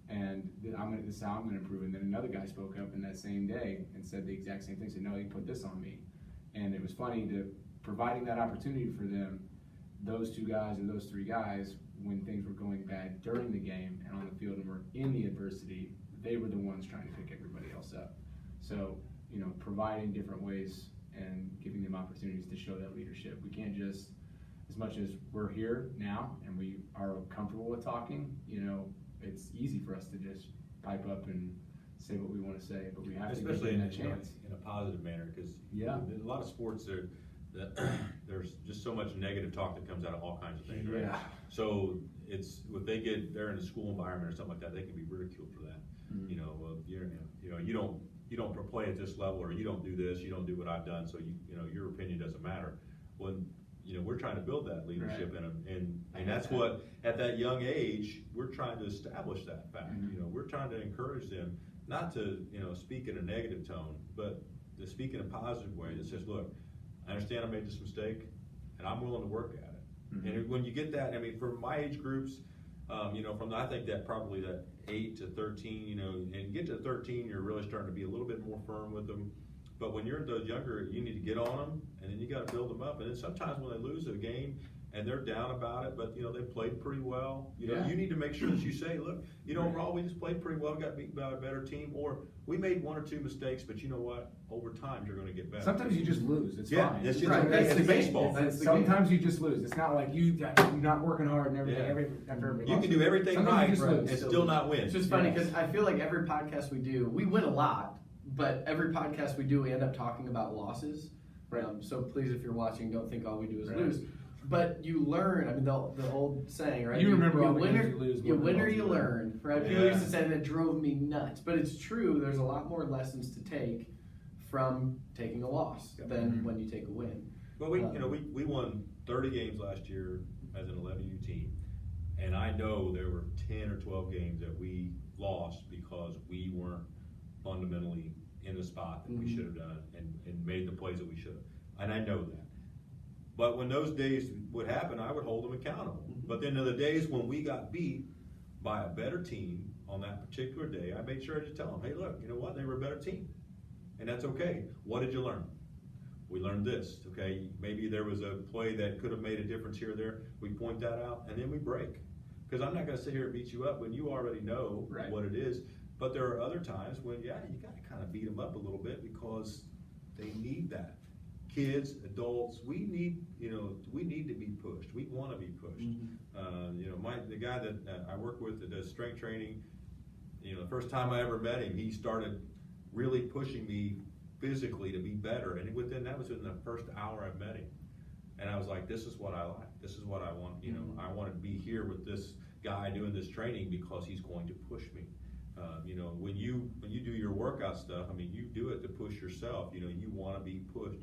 and this is how I'm going to improve. And then another guy spoke up in that same day and said the exact same thing. Said, no, you can put this on me. And it was funny providing that opportunity for them. Those two guys or those three guys, when things were going bad during the game and on the field and were in the adversity, they were the ones trying to pick everybody else up. So, providing different ways and giving them opportunities to show that leadership. We can't just, as much as we're here now and we are comfortable with talking, it's easy for us to just pipe up and say what we want to say, but we have to give them that chance. In a positive manner, because in a lot of sports there's just so much negative talk that comes out of all kinds of things, right? Yeah. So if they're in a school environment or something like that, they can be ridiculed for that. You don't play at this level, or you don't do this, you don't do what I've done, so your opinion doesn't matter. When we're trying to build that leadership in them, and that's what at that young age we're trying to establish that fact. We're trying to encourage them not to speak in a negative tone, but to speak in a positive way that says, look, I understand I made this mistake, and I'm willing to work at it. And when you get that, for my age groups, I think that probably that 8 to 13, and get to 13, you're really starting to be a little bit more firm with them. But when you're those younger, you need to get on them, and then you got to build them up. And then sometimes when they lose a game, and they're down about it, but they played pretty well. Yeah. You need to make sure that you say, look, overall we just played pretty well, got beat by a better team, or we made 1 or 2 mistakes, but you know what? Over time you're going to get better. Sometimes you just lose. It's Yeah, fine. it's just Right, okay. that's It's the game. baseball. That's the Sometimes you just lose. It's not like you're not working hard and everything. Yeah. After every You loss. can do everything Sometimes right you just lose. and still not win. It's just funny Yes. because I feel like every podcast we do, we win a lot, but every podcast we do, we end up talking about losses. Right. So please, if you're watching, don't think all we do is Right. lose. But you learn. I mean, the old saying, right? You remember all the win games or you lose you more than win the or ones you you win. learn. Right? People Yeah. used to say that drove me nuts, but it's true. There's a lot more lessons to take from taking a loss than Mhm. when you take a win. Well, we won 30 games last year as an 11U team, and I know there were 10 or 12 games that we lost because we weren't fundamentally in the spot that we Mhm. should have done and made the plays that we should have. And I know that. But when those days would happen, I would hold them accountable. Mhm. But then the days when we got beat by a better team on that particular day, I made sure to tell them, hey, look, you know what? They were a better team. And that's okay. What did you learn? We learned this, okay? Maybe there was a play that could have made a difference here or there. We point that out, and then we break. Because I'm not going to sit here and beat you up when you already know Right. what it is. But there are other times when, you got to kind of beat them up a little bit because they need that. Kids, adults, we need to be pushed. We want to be pushed. Mhm. The guy that I work with that does strength training, the first time I ever met him, he started really pushing me physically to be better. And that was in the first hour I met him. And I was like, this is what I like. This is what I want. I want to be here with this guy doing this training because he's going to push me. When you do your workout stuff, I mean, you do it to push yourself. You want to be pushed.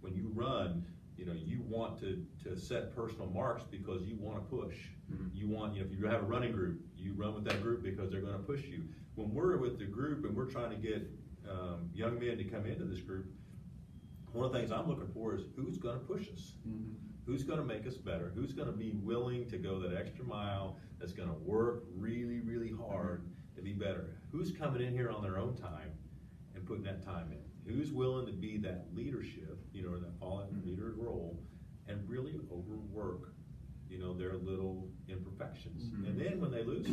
When you run, you want to set personal marks because you want to push. Mhm. You want, if you have a running group, you run with that group because they're going to push you. When we're with the group and we're trying to get young men to come into this group, one of the things I'm looking for is who's going to push us. Mhm. Who's going to make us better? Who's going to be willing to go that extra mile? That's going to work really, really hard to be better? Who's coming in here on their own time and putting that time in? Who's willing to be that leadership, or that fallen leader role, and really overwork, their little imperfections? Mhm. And then when they lose,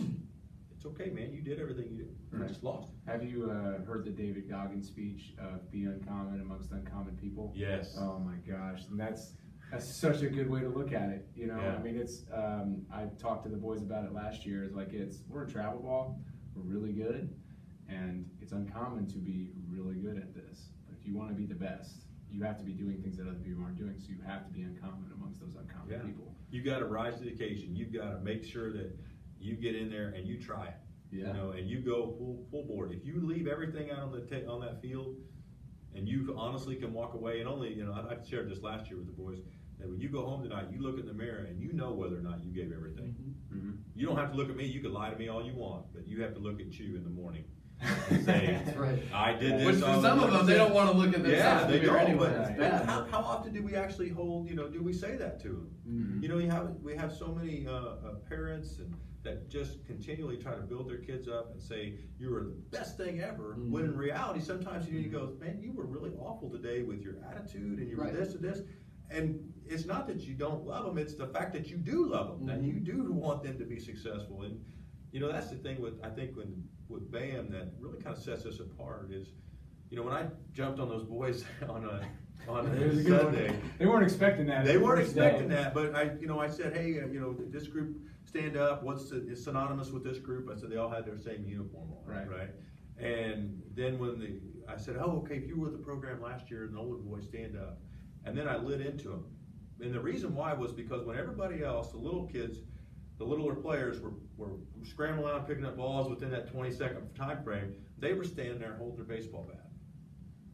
it's okay, man. You did everything you did. You Right. just lost. Have you heard the David Goggins speech of be uncommon amongst uncommon people? Yes. Oh my gosh, and that's such a good way to look at it. Yeah. I mean, it's I talked to the boys about it last year. It's like we're a travel ball, we're really good, and it's uncommon to be really good at this. But if you want to be the best, you have to be doing things that other people aren't doing. So you have to be uncommon amongst those uncommon Yeah. people. You got to rise to the occasion. You got to make sure that you get in there and you try it. Yeah. And you go full board. If you leave everything out on on that field, and you honestly can walk away, and only I shared this last year with the boys, that when you go home tonight, you look in the mirror and you know whether or not you gave everything. Mm-hmm. You don't have to look at me. You can lie to me all you want, but you have to look at you in the morning and say, That's right. I did this. Which for all some of them, they don't want to look at themselves Yeah, in they the mirror don't. anyway. But It's bad. how often do we actually hold? Do we say that to them? Mm-hmm. We have so many parents that just continually try to build their kids up and say you were the best thing ever. Mhm. When in reality, sometimes you need to go, man, you were really awful today with your attitude, and you were Right. this and this. And it's not that you don't love them; it's the fact that you do love them, and Mhm. you do want them to be successful. And that's the thing with with BAM that really kind of sets us apart is, when I jumped on those boys on a It was a good one. Sunday. They weren't expecting that. They the weren't first expecting day. that, but I said, hey, this group stand up. It's synonymous with this group? I said they all had their same uniform on, Right. And then I said, oh, okay, if you were with the program last year, and the older boys stand up, and then I lit into them, and the reason why was because when everybody else, the little kids, the littler players were scrambling around picking up balls within that 20-second time frame, they were standing there holding their baseball bat,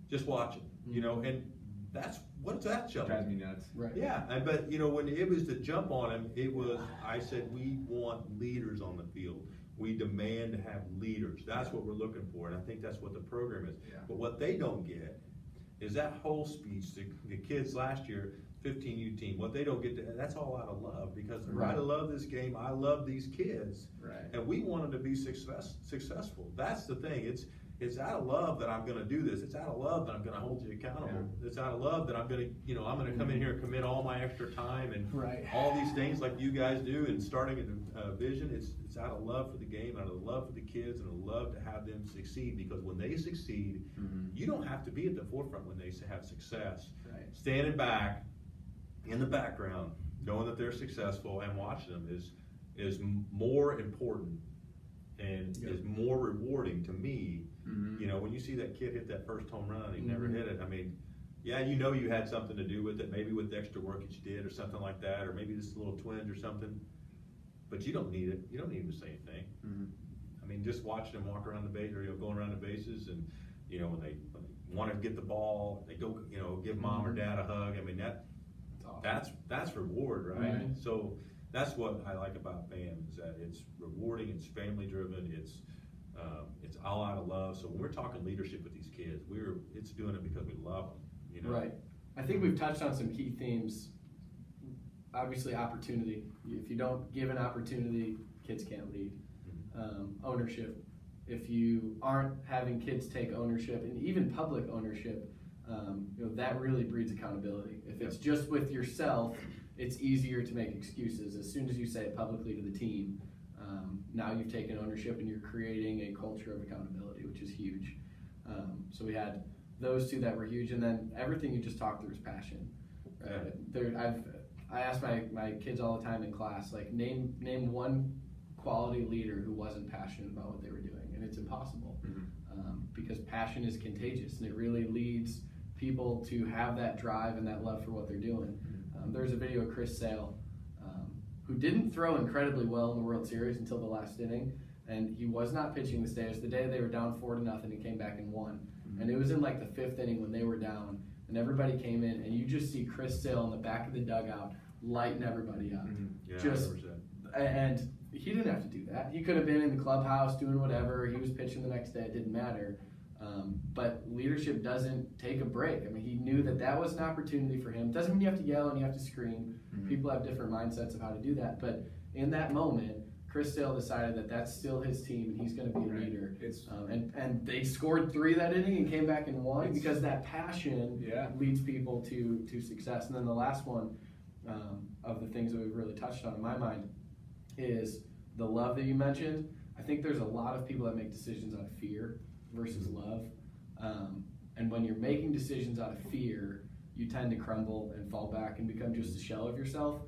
just watching, and what's that show? Drives me nuts. Right. Yeah, but when it was to jump on him, I said, we want leaders on the field. We demand to have leaders. That's what we're looking for, and I think that's what the program is. Yeah. But what they don't get is that whole speech, the kids last year, 15U team, what they don't get, that's all out of love, because Right. I love this game, I love these kids, Right. and we want them to be successful. That's the thing. It's It's out of love that I'm going to do this. It's out of love that I'm going to hold you accountable. Yeah. It's out of love that I'm going to, I'm going to come in here and commit all my extra time and Right. all these things like you guys do and starting a vision. It's out of love for the game, out of love for the kids, and a love to have them succeed, because when they succeed, you don't have to be at the forefront when they have success. Right. Standing back in the background, knowing that they're successful and watching them is more important and is more rewarding to me. When you see that kid hit that first home run and he never hit it, I mean, yeah, you had something to do with it, maybe with the extra work that you did or something like that, or maybe just a little twinge or something, but you don't need it. You don't need him to say anything. I mean, just watching him walk around the base, or going around the bases, and when they want to get the ball, they go, give mom or dad a hug. I mean, that's reward, right? So that's what I like about BAM, is that it's rewarding, it's family driven, it's all out of love. So when we're talking leadership with these kids, it's doing it because we love them. Right. I think we've touched on some key themes. Obviously, opportunity. If you don't give an opportunity, kids can't lead. Ownership. If you aren't having kids take ownership, and even public ownership, that really breeds accountability. If it's just with yourself, it's easier to make excuses. As soon as you say it publicly to the team, now you've taken ownership and you're creating a culture of accountability, which is huge. So we had those two that were huge, and then everything you just talked through is passion. I ask my kids all the time in class, like, name one quality leader who wasn't passionate about what they were doing, and it's impossible. Because passion is contagious, and it really leads people to have that drive and that love for what they're doing. There's a video of Chris Sale, who didn't throw incredibly well in the World Series until the last inning, and he was not pitching this day. It was the day they were down 4-0 and came back and won. And it was in like the 5th inning when they were down, and everybody came in, and you just see Chris Sale in the back of the dugout lighting everybody up. Yeah, just 100%. And he didn't have to do that. He could have been in the clubhouse doing whatever. He was pitching the next day. It didn't matter. But leadership doesn't take a break. I mean, he knew that was an opportunity for him. Doesn't mean you have to yell and you have to scream. People have different mindsets of how to do that. But in that moment, Chris Sale decided that that's still his team and he's going to be a leader. And they scored 3 that inning and came back and won, because that passion leads people to success. And then the last one of the things that we've really touched on in my mind is the love that you mentioned. I think there's a lot of people that make decisions out of fear versus love. And when you're making decisions out of fear, you tend to crumble and fall back and become just a shell of yourself.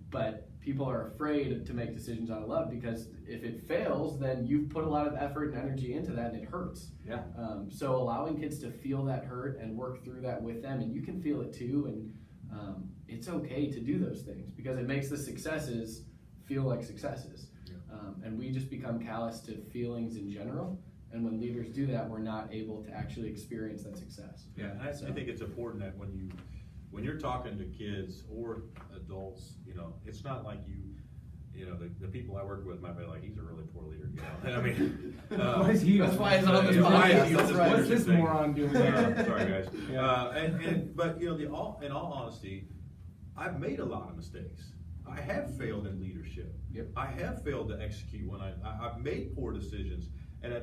But people are afraid to make decisions out of love, because if it fails, then you've put a lot of effort and energy into that and it hurts. So allowing kids to feel that hurt and work through that with them, and you can feel it too, and it's okay to do those things, because it makes the successes feel like successes. And we just become callous to feelings in general. And when leaders do that, we're not able to actually experience that success. I think it's important that when you're talking to kids or adults, it's not like the people I work with might be like, he's a really poor leader. I mean, that's why he's on this podcast. What's this moron doing there? Sorry, guys. But in all honesty, I've made a lot of mistakes. I have failed in leadership. I have failed to execute when I've made poor decisions, and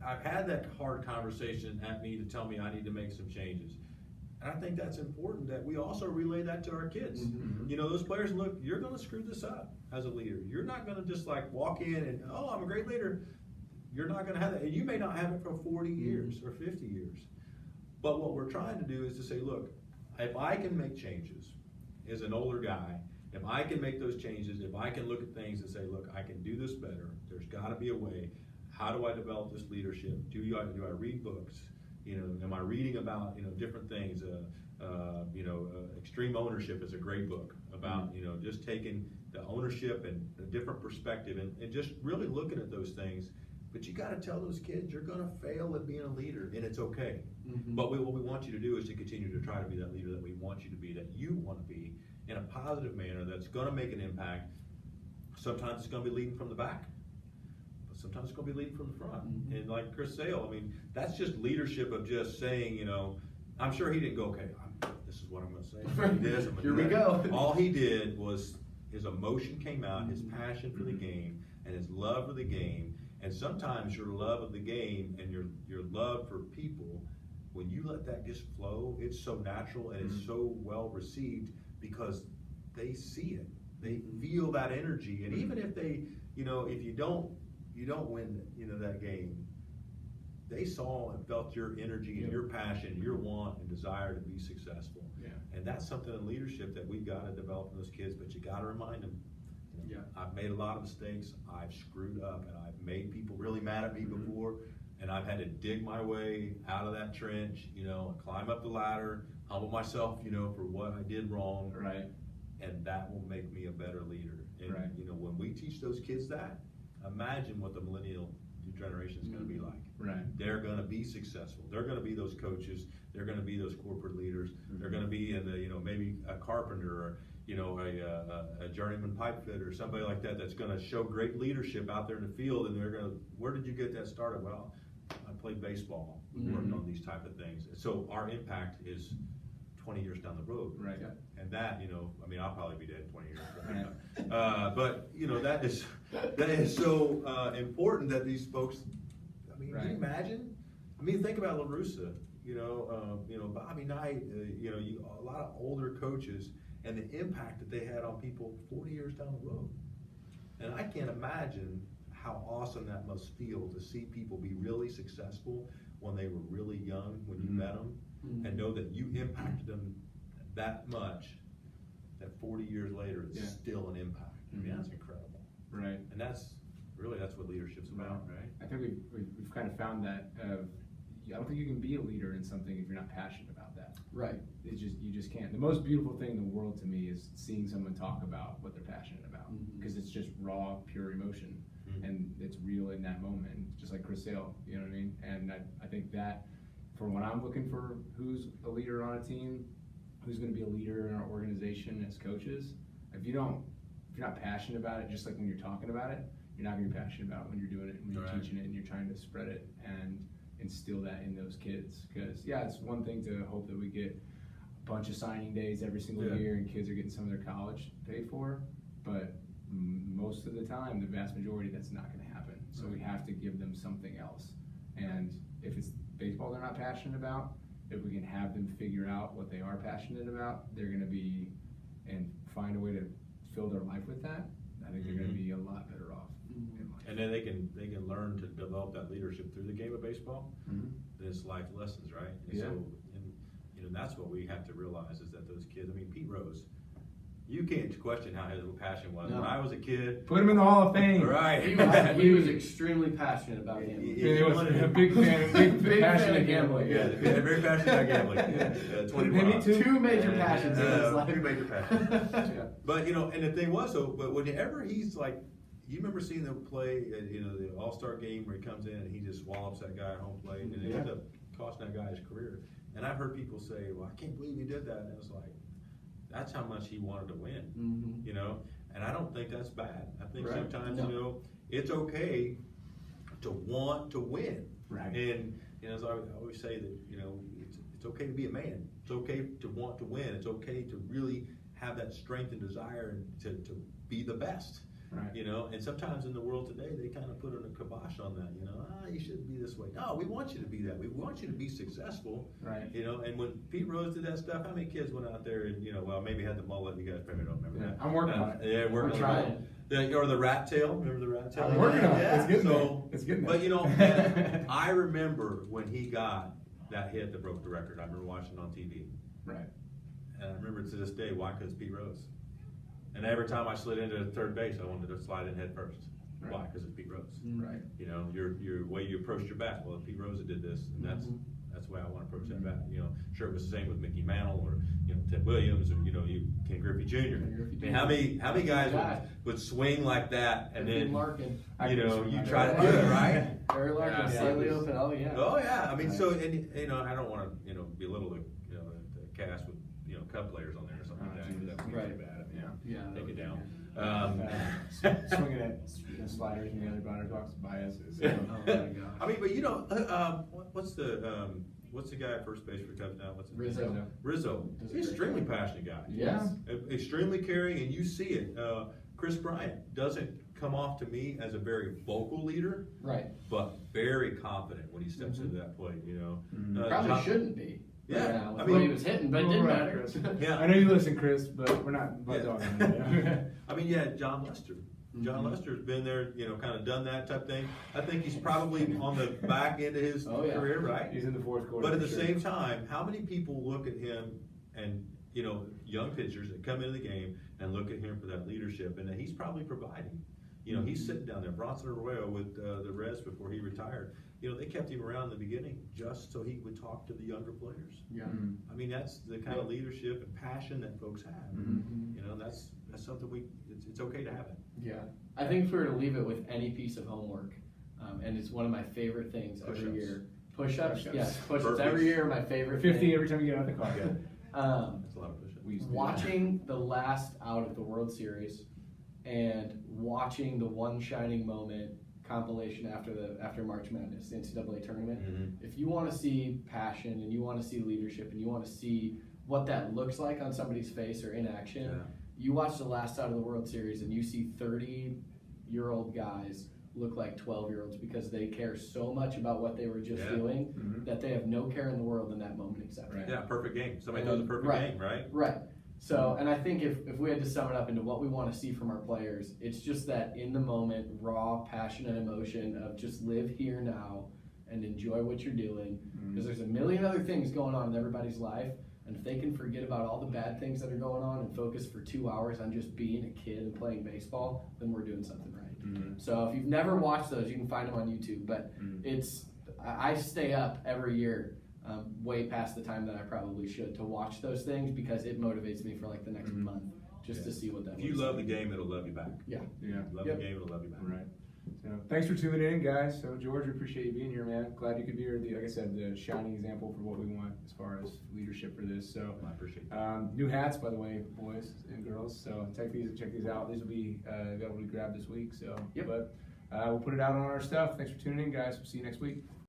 I've had that hard conversation at me to tell me I need to make some changes. And I think that's important that we also relay that to our kids. Those players, look, you're going to screw this up as a leader. You're not going to just like walk in and, oh, I'm a great leader. You're not going to have that. And you may not have it for 40 years or 50 years. But what we're trying to do is to say, look, if I can make changes as an older guy, if I can make those changes, if I can look at things and say, look, I can do this better, there's got to be a way. How do I develop this leadership? Do I read books? Am I reading about different things? Extreme Ownership is a great book about just taking the ownership and a different perspective and just really looking at those things. But you got to tell those kids you're going to fail at being a leader, and it's okay. But what we want you to do is to continue to try to be that leader that we want you to be, that you want to be, in a positive manner that's going to make an impact. Sometimes it's going to be leading from the back. Sometimes it's going to be leading from the front. And like Chris Sale, I mean, that's just leadership of just saying, I'm sure he didn't go, okay, this is what I'm going to say. I'm gonna do this, I'm gonna Here do we that. go. All he did was his emotion came out, his passion for the game, and his love for the game, And sometimes your love of the game and your love for people, when you let that just flow, it's so natural and it's so well received because they see it. They feel that energy. And even if they, if you don't win, that game, they saw and felt your energy and your passion, your want and desire to be successful. Yeah. And that's something in leadership that we've got to develop in those kids, but you got to remind them. I've made a lot of mistakes. I've screwed up, and I've made people really mad at me before, and I've had to dig my way out of that trench, climb up the ladder, humble myself, for what I did wrong. Right. And that will make me a better leader. And, Right. When we teach those kids that, imagine what the millennial generation is going to be like. Right. They're going to be successful. They're going to be those coaches. They're going to be those corporate leaders. They're going to be in the, maybe a carpenter or, a journeyman pipe fitter or somebody like that that's going to show great leadership out there in the field. And they're going to, where did you get that started? Well, I played baseball, worked on these type of things. So our impact is 20 years down the road. Right. And that, I'll probably be dead in 20 years. But, that is so important that these folks, can you imagine? Think about LaRussa, Bobby Knight, a lot of older coaches and the impact that they had on people 40 years down the road. And I can't imagine how awesome that must feel to see people be really successful when they were really young, when you met them, and know that you impacted them that much, that 40 years later it's still an impact. That's incredible. Right. And that's what leadership's about, right? I think we've kind of found that I don't think you can be a leader in something if you're not passionate about that. Right. You just can't. The most beautiful thing in the world to me is seeing someone talk about what they're passionate about, because it's just raw, pure emotion, and it's real in that moment. Just like Chris Sale, you know what I mean? And I think that for when I'm looking for who's a leader on a team, who's going to be a leader in our organization as coaches, if you're not passionate about it, just like when you're talking about it, you're not going to be passionate about it when you're doing it, when you're teaching it, and you're trying to spread it and instill that in those kids. Because it's one thing to hope that we get a bunch of signing days every single year and kids are getting some of their college paid for, but most of the time, the vast majority, that's not going to happen. So we have to give them something else. And if it's baseball they're not passionate about, if we can have them figure out what they are passionate about, they're going to be and find a way to fill their life with that. I think they're going to be a lot better off in life. And then they can learn to develop that leadership through the game of baseball. It's life lessons, right? And so, and that's what we have to realize is that those kids. Pete Rose. You can't question how his passion was. No. When I was a kid, Put him in the Hall of Fame. right? He was extremely passionate about gambling. He was a big fan, big passion of gambling. Yeah, very passionate about gambling. 21. Me too. Two major passions in his life. Two major passions. But and the thing was, but whenever he's like, you remember seeing them play, the All-Star game where he comes in and he just wallops that guy at home plate, and it ends up costing that guy his career. And I've heard people say, "Well, I can't believe he did that," and it's like, that's how much he wanted to win, and I don't think that's bad. I think sometimes, it's okay to want to win. Right. And, as I always say that, it's okay to be a man. It's okay to want to win. It's okay to really have that strength and desire and to be the best. Right. And sometimes in the world today, they kind of put a kibosh on that, you shouldn't be this way. No, we want you to be that. We want you to be successful. Right. And when Pete Rose did that stuff, how many kids went out there and, maybe had the mullet? You guys probably don't remember that. I'm working on it. Yeah, working on it. Or the rat tail. Remember the rat tail? I'm working on it. Yeah. It's getting there. It's getting But, there. I remember when he got that hit that broke the record. I remember watching it on TV. Right. And I remember to this day, why? Because Pete Rose. And every time I slid into third base, I wanted to slide in head first. Right. Why? Because it's Pete Rose. Right. Your way you approach your bat. Well, Pete Rose did this, and that's the way I want to approach that bat. Sure, it was the same with Mickey Mantle or Ted Williams or Ken Griffey Jr. How many guys would swing like that and then you try to do it right? Barry Larkin, slightly open. Oh yeah. Oh yeah. So I don't want to belittle the cast with Cub players on there or something like that. That would be bad. Yeah, take it down. Swinging at sliders and the other batter box biases. Oh my God. What's the guy at first base for Cubs now? What's his name? Rizzo. He's an extremely passionate guy. Yes. Extremely caring, and you see it. Chris Bryant doesn't come off to me as a very vocal leader, Right. but very confident when he steps into that plate. You know, Probably shouldn't be. Yeah, With I the way he mean, was hitting, but it didn't Right, matter. Chris. Yeah. I know you listen, Chris, but we're not Yeah. talking about that. I mean, yeah, John Lester. John Lester's been there, you know, kind of done that type thing. I think he's probably on the back end of his Oh, yeah. career, right? He's in the fourth quarter. But at for the sure. same time, how many people look at him and, you know, young pitchers that come into the game and look at him for that leadership, and that he's probably providing. You know, he's sitting down there, Bronson Arroyo with the Reds before he retired. You know, they kept him around in the beginning just so he would talk to the younger players. Yeah. I mean, that's the kind of leadership and passion that folks have. You know, that's something it's okay to have it. Yeah. I think if we were to leave it with any piece of homework, and it's one of my favorite things every Push-ups. year. Push-ups, Push-ups. yes. Push-ups Burpees. every year are my favorite 50 thing. every time you get out of the car. That's a lot of push-ups. We used to do that. Watching the last out of the World Series and watching the One Shining Moment compilation after March Madness, the NCAA tournament. If you want to see passion and you want to see leadership and you want to see what that looks like on somebody's face or in action, Yeah. you watch the last out of the World Series and you see 30-year-old guys look like 12-year-olds because they care so much about what they were just Yeah. doing that they have no care in the world in that moment except for Yeah, perfect game. Somebody And- does a perfect right. game, right? Right. So, and I think if we had to sum it up into what we want to see from our players, it's just that in the moment, raw, passionate emotion of just live here now and enjoy what you're doing. Because there's a million other things going on in everybody's life. And if they can forget about all the bad things that are going on and focus for 2 hours on just being a kid and playing baseball, then we're doing something right. So if you've never watched those, you can find them on YouTube. But I stay up every year way past the time that I probably should to watch those things because it motivates me for like the next month just to see what that If you looks love the like. game, it'll love you back. Yeah. Yeah. Love Yep. the game, it'll love you back. Right. So thanks for tuning in, guys. So George, we appreciate you being here, man. Glad you could be here. Like I said, the shining example for what we want as far as leadership for this. So I appreciate it. new hats, by the way, boys and girls. So check these out. These will be available to grab this week. So, Yep. But we'll put it out on our stuff. Thanks for tuning in, guys. We'll see you next week.